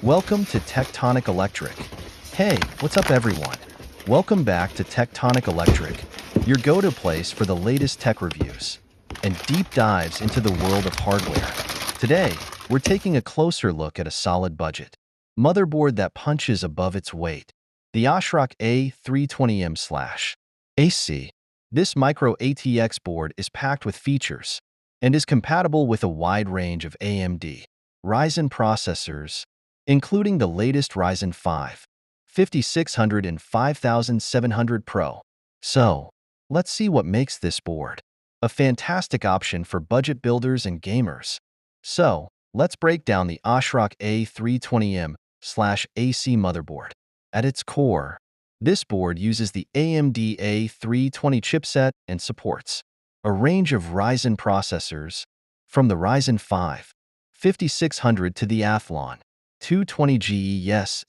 Welcome to Tectonic Electric. Hey, what's up everyone? Welcome back to Tectonic Electric, your go-to place for the latest tech reviews and deep dives into the world of hardware. Today, we're taking a closer look at a solid budget motherboard that punches above its weight, the ASRock A320M-HDV. This micro ATX board is packed with features and is compatible with a wide range of AMD Ryzen processors, including the latest Ryzen 5, 5600 and 5700 Pro. So, let's see what makes this board a fantastic option for budget builders and gamers. So, let's break down the ASRock A320M/AC motherboard. At its core, this board uses the AMD A320 chipset and supports a range of Ryzen processors, from the Ryzen 5, 5600 to the Athlon 220GE. Yes,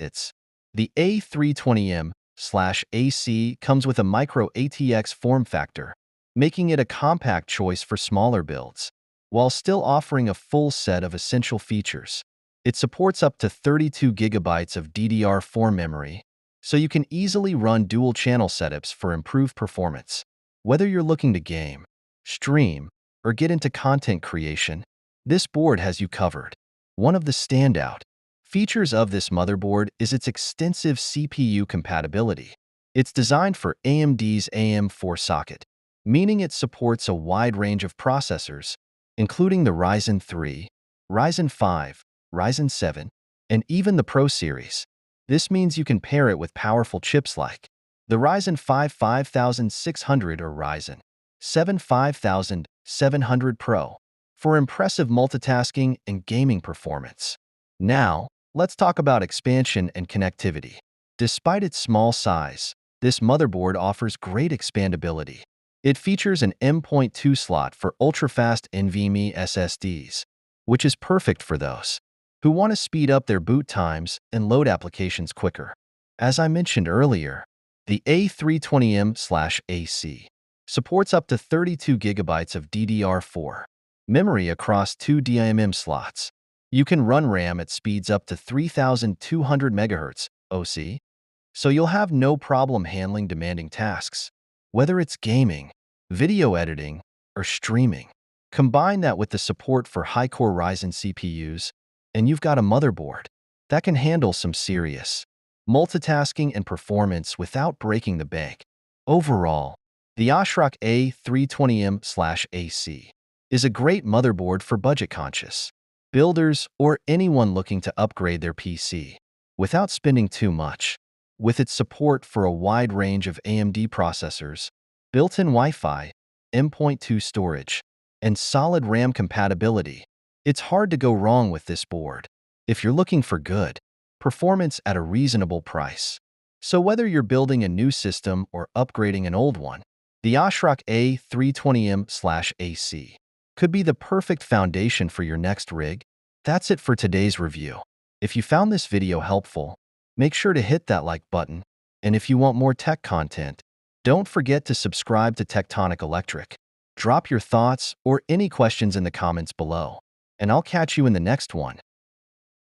the A320M/AC comes with a micro ATX form factor, making it a compact choice for smaller builds, while still offering a full set of essential features. It supports up to 32 gigabytes of DDR4 memory, so you can easily run dual-channel setups for improved performance. Whether you're looking to game, stream, or get into content creation, this board has you covered. One of the standout features of this motherboard is its extensive CPU compatibility. It's designed for AMD's AM4 socket, meaning it supports a wide range of processors, including the Ryzen 3, Ryzen 5, Ryzen 7, and even the Pro series. This means you can pair it with powerful chips like the Ryzen 5 5600 or Ryzen 7 5700 Pro for impressive multitasking and gaming performance. Now, let's talk about expansion and connectivity. Despite its small size, this motherboard offers great expandability. It features an M.2 slot for ultra-fast NVMe SSDs, which is perfect for those who want to speed up their boot times and load applications quicker. As I mentioned earlier, the A320M/AC supports up to 32 gigabytes of DDR4 memory across two DIMM slots. You can run RAM at speeds up to 3200 MHz OC, so you'll have no problem handling demanding tasks, whether it's gaming, video editing, or streaming. Combine that with the support for high-core Ryzen CPUs, and you've got a motherboard that can handle some serious multitasking and performance without breaking the bank. Overall, the ASRock A320M/AC is a great motherboard for budget-conscious builders or anyone looking to upgrade their PC without spending too much. With its support for a wide range of AMD processors, built-in Wi-Fi, M.2 storage, and solid RAM compatibility, it's hard to go wrong with this board if you're looking for good performance at a reasonable price. So whether you're building a new system or upgrading an old one, the ASRock A320M/AC could be the perfect foundation for your next rig. That's it for today's review. If you found this video helpful, make sure to hit that like button. And if you want more tech content, don't forget to subscribe to Tectonic Electric. Drop your thoughts or any questions in the comments below, and I'll catch you in the next one.